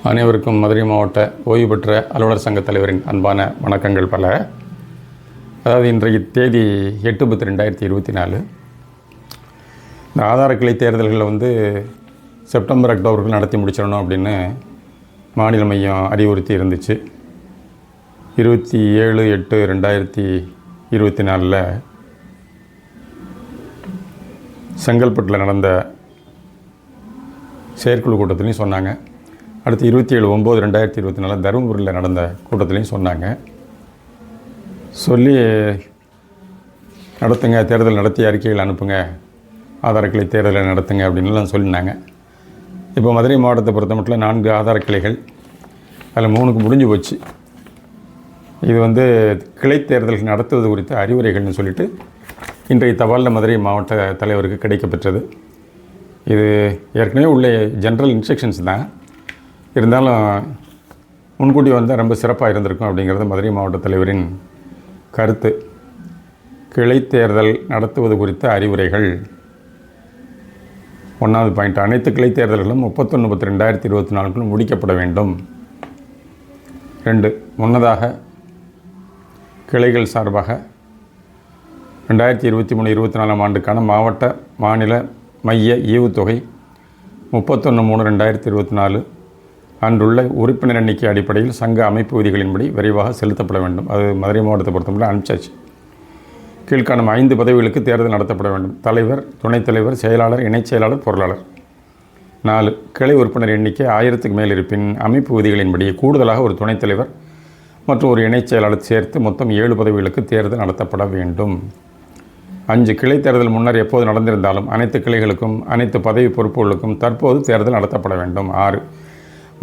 அனைவருக்கும் மதுரை மாவட்ட ஓய்வு பெற்ற அலுவலர் சங்க தலைவரின் அன்பான வணக்கங்கள் பல. அதாவது இன்றைய தேதி 8/10/2024. இந்த ஆதார கிளை தேர்தல்களை செப்டம்பர் அக்டோபருக்கு நடத்தி முடிச்சிடணும் அப்படின்னு மாநில மையம் அறிவுறுத்தி இருந்துச்சு. 27/8/2024 செங்கல்பட்டில் நடந்த செயற்குழு கூட்டத்திலையும் சொன்னாங்க. அடுத்து 27/9/2024 தருமபுரியில் நடந்த கூட்டத்திலையும் சொன்னாங்க. சொல்லி நடத்துங்க, தேர்தல் நடத்தி அறிக்கைகள் அனுப்புங்க, ஆதார கிளை தேர்தலை நடத்துங்க அப்படின்லாம் சொல்லினாங்க. இப்போ மதுரை மாவட்டத்தை பொறுத்த மட்டும் 4 ஆதார கிளைகள், அதில் 3க்கு முடிஞ்சு போச்சு. இது கிளை தேர்தல்கள் நடத்துவது குறித்த அறிவுரைகள்னு சொல்லிட்டு இன்றைய தபாலில் மதுரை மாவட்ட தலைவருக்கு கிடைக்கப்பெற்றது. இது ஏற்கனவே உள்ள ஜென்ரல் இன்ஸ்ட்ரக்ஷன்ஸ் தான், இருந்தாலும் முன்கூட்டி வந்தால் ரொம்ப சிறப்பாக இருந்திருக்கும் அப்படிங்கிறது மதுரை மாவட்ட தலைவரின் கருத்து. கிளை தேர்தல் நடத்துவது குறித்த அறிவுரைகள். 1வது பாயிண்ட், அனைத்து கிளை தேர்தல்களும் 31/10/2024 முடிக்கப்பட வேண்டும். 2, முன்னதாக கிளைகள் சார்பாக 2023-24 ஆண்டுக்கான மாவட்ட மாநில மைய ஈவுத்தொகை 31/3/2024 அன்றுள்ள உறுப்பினர் எண்ணிக்கை அடிப்படையில் சங்க அமைப்பு விதிகளின்படி விரைவாக செலுத்தப்பட வேண்டும். அது மதுரை மாவட்டத்தை பொறுத்தவரை அனுப்பிச்சாச்சு. கீழ்காணும் 5 பதவிகளுக்கு தேர்தல் நடத்தப்பட வேண்டும். தலைவர், துணைத் தலைவர், செயலாளர், இணைச் செயலாளர், பொருளாளர். 4, கிளை உறுப்பினர் எண்ணிக்கை 1000க்கு மேல் இருப்பின் அமைப்பு விதிகளின்படி கூடுதலாக ஒரு துணைத் தலைவர் மற்றும் ஒரு இணைச் செயலாளர் சேர்த்து மொத்தம் 7 பதவிகளுக்கு தேர்தல் நடத்தப்பட வேண்டும். 5, கிளை தேர்தல் முன்னர் எப்போது நடந்திருந்தாலும் அனைத்து கிளைகளுக்கும் அனைத்து பதவி பொறுப்புகளுக்கும் தற்போது தேர்தல் நடத்தப்பட வேண்டும். 6,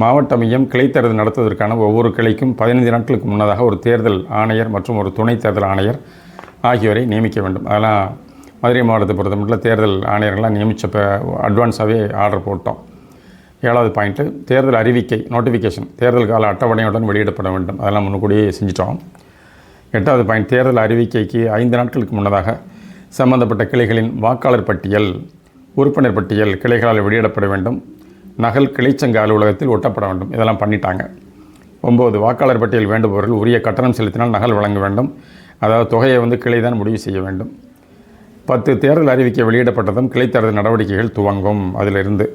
மாவட்ட மையம் கிளை தேர்தல் நடத்துவதற்கான ஒவ்வொரு கிளைக்கும் 15 நாட்களுக்கு முன்னதாக ஒரு தேர்தல் ஆணையர் மற்றும் ஒரு துணை தேர்தல் ஆணையர் ஆகியோரை நியமிக்க வேண்டும். அதெல்லாம் மதுரை மாவட்டத்தை பொறுத்த மட்டும் தேர்தல் ஆணையர்கள்லாம் நியமித்தப்போ அட்வான்ஸாகவே ஆர்டர் போட்டோம். 7வது பாயிண்ட்டு, தேர்தல் அறிவிக்கை நோட்டிஃபிகேஷன் தேர்தல் கால அட்டவணையுடன் வெளியிடப்பட வேண்டும். அதெல்லாம் முன்கூடியே செஞ்சிட்டோம். 8வது பாயிண்ட், தேர்தல் அறிவிக்கைக்கு 5 நாட்களுக்கு முன்னதாக சம்பந்தப்பட்ட கிளைகளின் வாக்காளர் பட்டியல், உறுப்பினர் பட்டியல் கிளைகளால் வெளியிடப்பட வேண்டும். நகல் கிளைச்சங்க அலுவலகத்தில் ஒட்டப்பட வேண்டும். இதெல்லாம் பண்ணிட்டாங்க. 9, வாக்காளர் பட்டியல் வேண்டுபவர்கள் உரிய கட்டணம் செலுத்தினால் நகல் வழங்க வேண்டும். அதாவது தொகையை கிளை தான் முடிவு செய்ய வேண்டும். 10, தேர்தல் அறிவிக்கை வெளியிடப்பட்டதும் கிளை தேர்தல் நடவடிக்கைகள் துவங்கும். அதிலிருந்து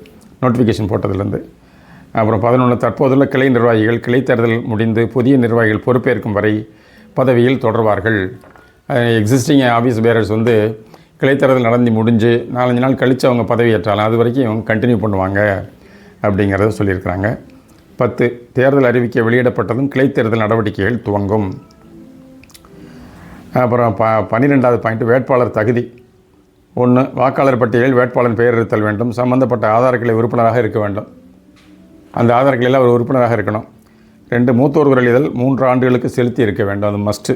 நோட்டிஃபிகேஷன் போட்டதிலிருந்து. அப்புறம் 11, தற்போதுள்ள கிளை நிர்வாகிகள் கிளை தேர்தல் முடிந்து புதிய நிர்வாகிகள் பொறுப்பேற்கும் வரை பதவியில் தொடர்வார்கள். எக்ஸிஸ்டிங் ஆஃபீஸ் பேரர்ஸ் கிளை தேர்தல் நடந்து முடிஞ்சு 4-5 நாள் கழித்து அவங்க பதவி ஏற்றாலும் அது வரைக்கும் இவங்க கண்டினியூ பண்ணுவாங்க அப்படிங்கிறத சொல்லியிருக்கிறாங்க. 10, தேர்தல் அறிவிக்கை வெளியிடப்பட்டதும் கிளை தேர்தல் நடவடிக்கைகள் துவங்கும். அப்புறம் 12வது பாயிண்ட், வேட்பாளர் தகுதி. 1, வாக்காளர் பட்டியலில் வேட்பாளர் பெயர் இருத்தல் வேண்டும். சம்பந்தப்பட்ட ஆதார கிளை உறுப்பினராக இருக்க வேண்டும். அந்த ஆதார கிளையில் அவர் உறுப்பினராக இருக்கணும். 2, மூத்தோர் குரலிதழ் 3 ஆண்டுகளுக்கு செலுத்தி இருக்க வேண்டும். அது மஸ்ட்டு.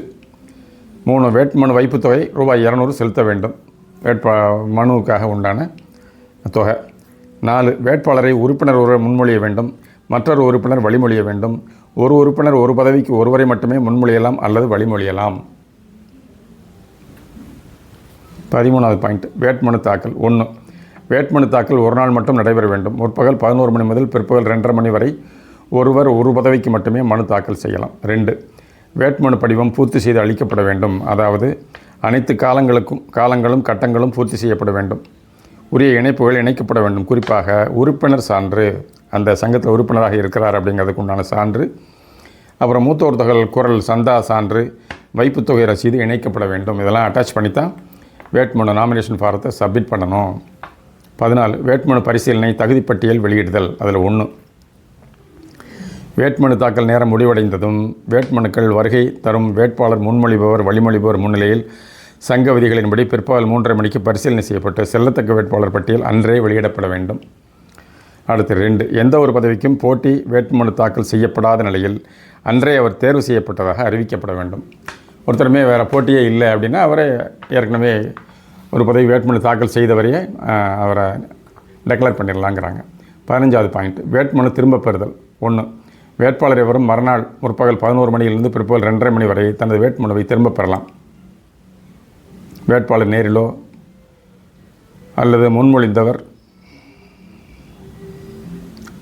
3, வேட்புமனு வைப்பு தொகை ₹200 செலுத்த வேண்டும். மனுவுக்காக உண்டான தொகை. 4, வேட்பாளரை உறுப்பினர் ஒருவர் முன்மொழிய வேண்டும். மற்றொரு உறுப்பினர் வழிமொழிய வேண்டும். ஒரு உறுப்பினர் ஒரு பதவிக்கு ஒருவரை மட்டுமே முன்மொழியலாம் அல்லது வழிமொழியலாம். 13வது பாயிண்ட், வேட்புமனு தாக்கல். 1, வேட்புமனு தாக்கல் ஒரு நாள் மட்டும் நடைபெற வேண்டும். முற்பகல் 11 மணி முதல் பிற்பகல் 2:30 மணி வரை ஒருவர் ஒரு பதவிக்கு மட்டுமே மனு தாக்கல் செய்யலாம். 2, வேட்புமனு படிவம் பூர்த்தி செய்து அளிக்கப்பட வேண்டும். அதாவது அனைத்து காலங்களும் கட்டங்களும் பூர்த்தி செய்யப்பட வேண்டும். உரிய இணைப்புகள் இணைக்கப்பட வேண்டும். குறிப்பாக உறுப்பினர் சான்று, அந்த சங்கத்தில் உறுப்பினராக இருக்கிறார் அப்படிங்கிறதுக்கு உண்டான சான்று, அப்புறம் மூத்தோர் தொகை குரல் சந்தா சான்று, வைப்புத்தொகை ரசீது இணைக்கப்பட வேண்டும். இதெல்லாம் அட்டாச் பண்ணி தான் வேட்புமனு நாமினேஷன் ஃபாரத்தை சப்மிட் பண்ணணும். 14, வேட்புமனு பரிசீலனை தகுதிப்பட்டியல் வெளியிடுதல். அதில் 1, வேட்புமனு தாக்கல் நேரம் முடிவடைந்ததும் வேட்புமனுக்கள் வருகை தரும் வேட்பாளர் முன்மொழிபவர் வழிமொழிபவர் முன்னிலையில் சங்க விதிகளின்படி பிற்பகல் 3:30 மணிக்கு பரிசீலனை செய்யப்பட்டு செல்லத்தக்க வேட்பாளர் பட்டியல் அன்றே வெளியிடப்பட வேண்டும். அடுத்து 2, எந்த ஒரு பதவிக்கும் போட்டி வேட்புமனு தாக்கல் செய்யப்படாத நிலையில் அன்றே அவர் தேர்வு செய்யப்பட்டதாக அறிவிக்கப்பட வேண்டும். ஒருத்தருமே வேறு போட்டியே இல்லை அப்படின்னா அவரே ஏற்கனவே ஒரு பதவி வேட்புமனு தாக்கல் செய்தவரையே அவரை டெக்ளேர் பண்ணிடலாங்கிறாங்க. 15வது பாயிண்ட், வேட்புமனு திரும்ப பெறுதல். 1, வேட்பாளர் எவரும் மறுநாள் முற்பகல் 11 மணியிலிருந்து பிற்பகல் 2:30 மணி வரை தனது வேட்புமனுவை திரும்ப பெறலாம். வேட்பாளர் நேரிலோ அல்லது முன்மொழிந்தவர்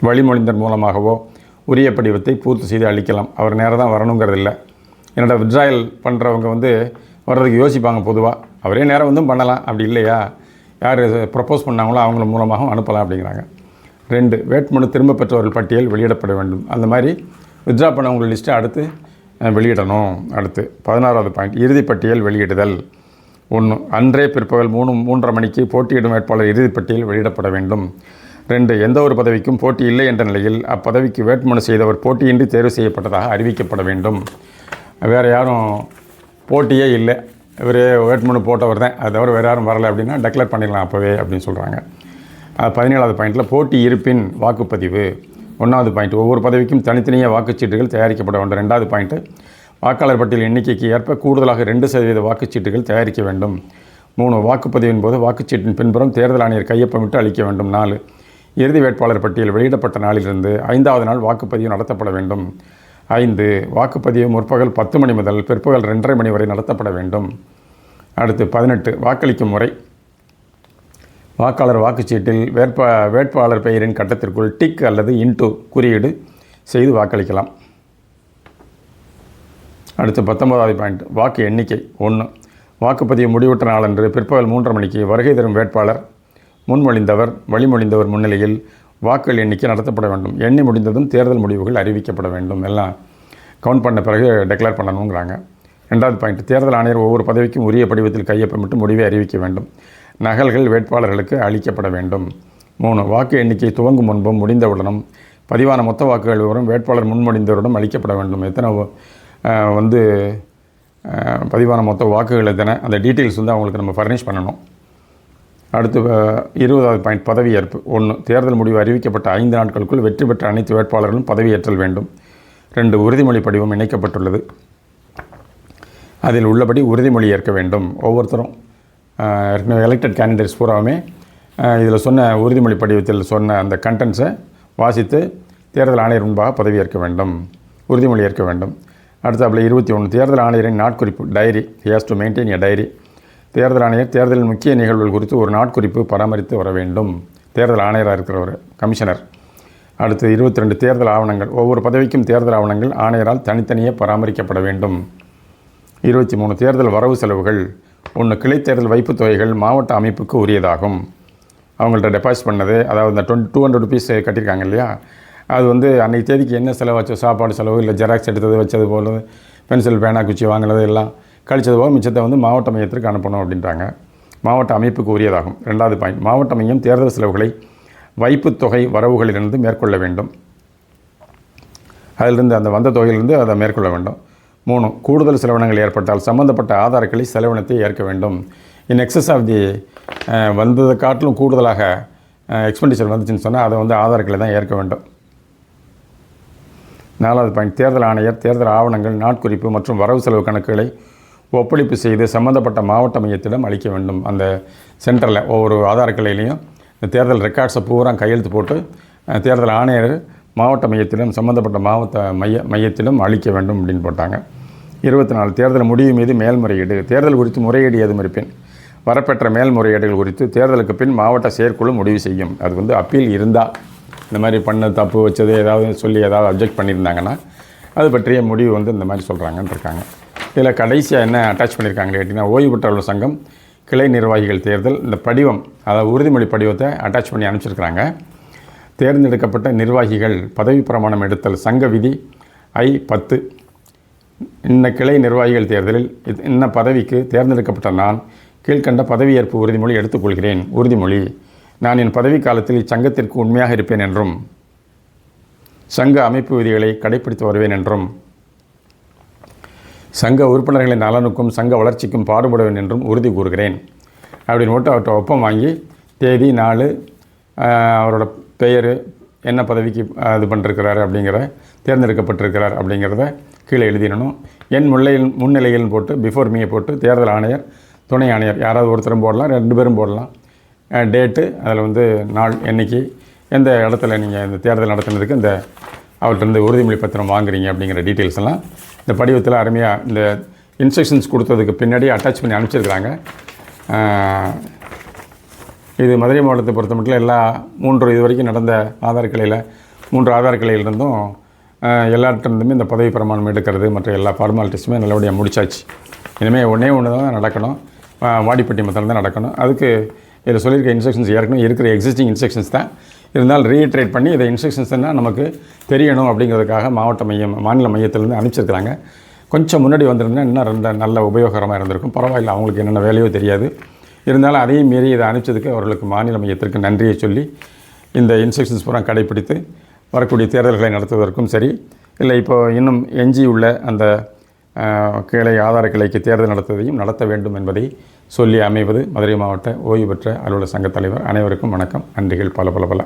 வழிமொழிந்தர் மூலமாகவோ உரிய படிவத்தை பூர்த்தி செய்து அளிக்கலாம். அவர் நேராக தான் வரணுங்கிறது இல்லை. என்னோட வித்ட்ராயல் பண்ணுறவங்க வந்து வர்றதுக்கு யோசிப்பாங்க பொதுவாக. அவரே நேரம் வந்து பண்ணலாம், அப்படி இல்லையா யார் ப்ரப்போஸ் பண்ணாங்களோ அவங்கள மூலமாகவும் அனுப்பலாம் அப்படிங்கிறாங்க. 2, வேட்புமனு திரும்ப பெற்றவர்கள் பட்டியல் வெளியிடப்பட வேண்டும். அந்த மாதிரி வித்ட்ரா பண்ணவங்க லிஸ்ட்டை அடுத்து வெளியிடணும். அடுத்து 16வது பாயிண்ட், இறுதிப்பட்டியல் வெளியிடுதல். 1, அன்றே பிற்பகல் 3:30 மணிக்கு போட்டியிடும் வேட்பாளர் இறுதிப்பட்டியல் வெளியிடப்பட வேண்டும். 2, எந்த ஒரு பதவிக்கும் போட்டி இல்லை என்ற நிலையில் அப்பதவிக்கு வேட்புமனு செய்தவர் போட்டியின்றி தேர்வு செய்யப்பட்டதாக அறிவிக்கப்பட வேண்டும். வேறு யாரும் போட்டியே இல்லை, இவர் வேட்புமனு போட்டவர் தான், அது தவிர வேறு யாரும் வரலை அப்படின்னா டெக்ளேர் பண்ணிடலாம் அப்போவே அப்படின்னு சொல்கிறாங்க. 17வது பாயிண்டில் போட்டி இருப்பின் வாக்குப்பதிவு. 1வது பாயிண்ட், ஒவ்வொரு பதவிக்கும் தனித்தனியாக வாக்குச்சீட்டுகள் தயாரிக்கப்பட வேண்டும். 2வது பாயிண்ட்டு, வாக்காளர் பட்டியல் எண்ணிக்கைக்கு ஏற்ப கூடுதலாக 2% வாக்குச்சீட்டுகள் தயாரிக்க வேண்டும். 3, வாக்குப்பதிவின் போது வாக்குச்சீட்டின் பின்புறம் தேர்தல் ஆணையர் கையொப்பமிட்டு அளிக்க வேண்டும். 4, இறுதி வேட்பாளர் பட்டியல் வெளியிடப்பட்ட நாளிலிருந்து 5வது நாள் வாக்குப்பதிவு நடத்தப்பட வேண்டும். 5, வாக்குப்பதிவு முற்பகல் 10 மணி முதல் பிற்பகல் 2:30 மணி வரை நடத்தப்பட வேண்டும். அடுத்து 18, வாக்களிக்கும் முறை. வாக்காளர் வாக்குச்சீட்டில் வேட்பாளர் பெயரின் கட்டத்திற்குள் டிக் அல்லது இன்டு குறியீடு செய்து வாக்களிக்கலாம். அடுத்து 19வது பாயிண்ட், வாக்கு எண்ணிக்கை. 1, வாக்குப்பதிவு முடிவுற்ற நாளன்று பிற்பகல் 3:30 மணிக்கு வருகை தரும் வேட்பாளர் முன்மொழிந்தவர் வழிமொழிந்தவர் முன்னிலையில் வாக்குகள் எண்ணிக்கை நடத்தப்பட வேண்டும். எண்ணி முடிந்ததும் தேர்தல் முடிவுகள் அறிவிக்கப்பட வேண்டும். எல்லாம் கவுண்ட் பண்ண பிறகு டெக்ளேர் பண்ணணுங்கிறாங்க. 2வது பாயிண்ட், தேர்தல் ஆணையர் ஒவ்வொரு பதவிக்கும் உரிய படிவத்தில் கையொப்பமிட்டு முடிவை அறிவிக்க வேண்டும். நகல்கள் வேட்பாளர்களுக்கு அளிக்கப்பட வேண்டும். 3, வாக்கு எண்ணிக்கை துவங்கும் முன்பும் முடிந்தவுடனும் பதிவான மொத்த வாக்குகள் விவரம் வேட்பாளர் முன்மொழிந்தவரிடம் அளிக்கப்பட வேண்டும். எத்தனை வந்து பதிவான மொத்த வாக்குகள் எத்தனை, அந்த டீட்டெயில்ஸ் வந்து அவங்களுக்கு நம்ம ஃபர்னிஷ் பண்ணணும். அடுத்து 20வது பாயிண்ட், பதவியேற்பு. 1, தேர்தல் முடிவு அறிவிக்கப்பட்ட 5 நாட்களுக்குள் வெற்றி பெற்ற அனைத்து வேட்பாளர்களும் பதவியேற்றல் வேண்டும். 2, உறுதிமொழி படிவம் இணைக்கப்பட்டுள்ளது. அதில் உள்ளபடி உறுதிமொழி ஏற்க வேண்டும். ஒவ்வொருத்தரும் எலெக்டட் கேண்டிடேட்ஸ் பூராவுமே இதில் சொன்ன உறுதிமொழி படிவத்தில் சொன்ன அந்த கண்டென்ட்ஸை வாசித்து தேர்தல் ஆணையர் முன்பாக பதவியேற்க வேண்டும், உறுதிமொழி ஏற்க வேண்டும். அடுத்தாப்பில் 21, தேர்தல் ஆணையரின் நாட்குறிப்பு diary. He has to maintain a diary. தேர்தல் ஆணையர் தேர்தலின் முக்கிய நிகழ்வுகள் குறித்து ஒரு நாட்குறிப்பு பராமரித்து வர வேண்டும். தேர்தல் ஆணையராக இருக்கிறவர் கமிஷனர். அடுத்து 22, தேர்தல் ஆவணங்கள். ஒவ்வொரு பதவிக்கும் தேர்தல் ஆவணங்கள் ஆணையரால் தனித்தனியே பராமரிக்கப்பட வேண்டும். 23, தேர்தல் வரவு செலவுகள். 1, கிளை தேர்தல் வைப்புத் தொகைகள் மாவட்ட அமைப்புக்கு உரியதாகும். அவங்கள்ட்ட டெபாசிட் பண்ணது, அதாவது இந்த 200 ருபீஸ் கட்டியிருக்காங்க இல்லையா, அது வந்து அன்றைக்கி தேதிக்கு என்ன செலவாச்சோ, சாப்பாடு செலவு இல்லை ஜெராக்ஸ் எடுத்தது வச்சது போல பென்சில் பேனா குச்சி வாங்கினது எல்லாம் கழிச்சது போக மிச்சத்தை வந்து மாவட்ட மையத்திற்கு அனுப்பணும் அப்படின்றாங்க. மாவட்ட அமைப்புக்கு உரியதாகும். 2வது பாயிண்ட், மாவட்ட மையம் தேர்தல் செலவுகளை வைப்புத் தொகை வரவுகளிலிருந்து மேற்கொள்ள வேண்டும். அதிலிருந்து அந்த வந்த தொகையிலிருந்து அதை மேற்கொள்ள வேண்டும். 3, கூடுதல் செலவினங்கள் ஏற்பட்டால் சம்பந்தப்பட்ட ஆதாரக்களை செலவினத்தை ஏற்க வேண்டும். இன் எக்ஸஸ் ஆஃப் தி வந்ததை காட்டிலும் கூடுதலாக எக்ஸ்பெண்டிச்சர் வந்துச்சுன்னு சொன்னால் அதை வந்து ஆதாரக்களை தான் ஏற்க வேண்டும். 4வது பாயிண்ட், தேர்தல் ஆணையர் தேர்தல் ஆவணங்கள் நாட்குறிப்பு மற்றும் வரவு செலவு கணக்குகளை ஒப்பளிப்பு செய்து சம்பந்தப்பட்ட மாவட்ட மையத்திடம் அளிக்க வேண்டும். அந்த சென்டரில் ஒவ்வொரு ஆதாரக்கிளையிலையும் இந்த தேர்தல் ரெக்கார்ட்ஸை பூரா கையெழுத்து போட்டு தேர்தல் ஆணையர் மாவட்ட மையத்திடம் சம்பந்தப்பட்ட மாவட்ட மையத்திடம் அளிக்க வேண்டும் அப்படின்னு போட்டாங்க. 24, தேர்தல் முடிவு மீது மேல்முறையீடு. தேர்தல் குறித்து முறையீடு ஏதும் இருப்பின் வரப்பெற்ற மேல்முறையீடுகள் குறித்து தேர்தலுக்கு பின் மாவட்ட செயற்குழு முடிவு செய்யும். அது வந்து அப்பீல் இருந்தால், இந்த மாதிரி பண்ண தப்பு வச்சது ஏதாவது சொல்லி ஏதாவது அப்ஜெக்ட் பண்ணியிருந்தாங்கன்னா அது பற்றிய முடிவு வந்து இந்த மாதிரி சொல்கிறாங்கன்னு இருக்காங்க. இதில் கடைசியாக என்ன அட்டாச் பண்ணியிருக்காங்களே கேட்டிங்கன்னா, ஓய்வு பெற்றவர்கள் சங்கம் கிளை நிர்வாகிகள் தேர்தல் இந்த படிவம், அதாவது உறுதிமொழி படிவத்தை அட்டாச் பண்ணி அனுப்பிச்சிருக்கிறாங்க. தேர்ந்தெடுக்கப்பட்ட நிர்வாகிகள் பதவி பிரமாணம் எடுத்தல். சங்க விதி I-10. இந்த கிளை நிர்வாகிகள் தேர்தலில் இன்ன பதவிக்கு தேர்ந்தெடுக்கப்பட்ட நான் கீழ்கண்ட பதவியேற்பு உறுதிமொழி எடுத்துக்கொள்கிறேன். உறுதிமொழி: நான் என் பதவி காலத்தில் இச்சங்கத்திற்கு உண்மையாக இருப்பேன் என்றும் சங்க அமைப்பு விதிகளை கடைப்பிடித்து வருவேன் என்றும் சங்க உறுப்பினர்களின் நலனுக்கும் சங்க வளர்ச்சிக்கும் பாடுபடுவேன் என்றும் உறுதி கூறுகிறேன் அப்படின்னு மட்டும் அவர்கிட்ட ஒப்பம் வாங்கி தேதி நாள் அவரோட பெயர் என்ன பதவிக்கு இது பண்ணிருக்கிறாரு அப்படிங்கிற தேர்ந்தெடுக்கப்பட்டிருக்கிறார் அப்படிங்கிறத கீழே எழுதிடணும். என் முன்னிலையில் போட்டு பிஃபோர் மீயை போட்டு தேர்தல் ஆணையர் துணை ஆணையர் யாராவது ஒருத்தரும் போடலாம், 2 பேரும் போடலாம். டேட்டு அதில் வந்து நாள் என்னைக்கு எந்த இடத்துல நீங்கள் இந்த தேர்தல் நடத்துனதுக்கு இந்த அவர்கிட்ட உறுதிமொழி பத்திரம் வாங்குறீங்க அப்படிங்கிற டீட்டெயில்ஸ் எல்லாம் இந்த படிவத்தில் அருமையாக இந்த இன்ஸ்ட்ரக்ஷன்ஸ் கொடுத்ததுக்கு பின்னாடி அட்டாச் பண்ணி அனுப்பிச்சிருக்கிறாங்க. இது மதுரை மாவட்டத்தை பொறுத்த மட்டும் எல்லா 3 இது வரைக்கும் நடந்த ஆதார் கிளையில் 3 ஆதார் கிளையிலிருந்தும் எல்லார்ட்டிருந்துமே இந்த பதவி பிரமாணம் எடுக்கிறது மற்ற எல்லா ஃபார்மாலிட்டிஸுமே நல்லபடியாக முடிச்சாச்சு. இனிமேல் ஒன்றே ஒன்று தான் நடக்கணும், வாடிப்பட்டி மத்தியில் தான் நடக்கணும். அதுக்கு இதில் சொல்லியிருக்க இன்ஸ்ட்ரக்ஷன்ஸ் ஏற்கனவே இருக்கிற எக்ஸிஸ்டிங் இன்ஸ்ட்ரக்ஷன்ஸ் தான், இருந்தாலும் ரீட்ரேட் பண்ணி இதை இன்ஸ்ட்ரக்ஷன்ஸ்னால் நமக்கு தெரியணும் அப்படிங்கிறதுக்காக மாநில மையத்திலேருந்து அனுப்பிச்சிருக்கிறாங்க. கொஞ்சம் முன்னாடி வந்திருந்தால் இன்னும் ரெண்டு நல்ல உபயோகரமாக இருந்திருக்கும். பரவாயில்லை, அவங்களுக்கு என்னென்ன வேலையோ தெரியாது. இருந்தாலும் அதையும் மீறி இதை அனுப்பிச்சதுக்கு அவர்களுக்கு மாநில மையத்திற்கு நன்றியை சொல்லி இந்த இன்ஸ்ட்ரக்ஷன்ஸ் பூரா கடைப்பிடித்து வரக்கூடிய தேர்தல்களை நடத்துவதற்கும் சரி, இல்லை இப்போ இன்னும் எஞ்சியுள்ள அந்த கிளை ஆதார கிளைக்கு தேர்தல் நடத்துவதையும் நடத்த வேண்டும் என்பதை சொல்லி அமைவது மதுரை மாவட்ட ஓய்வு பெற்ற அலுவலர் சங்கத் தலைவர். அனைவருக்கும் வணக்கம், நன்றிகள் பல பல பல.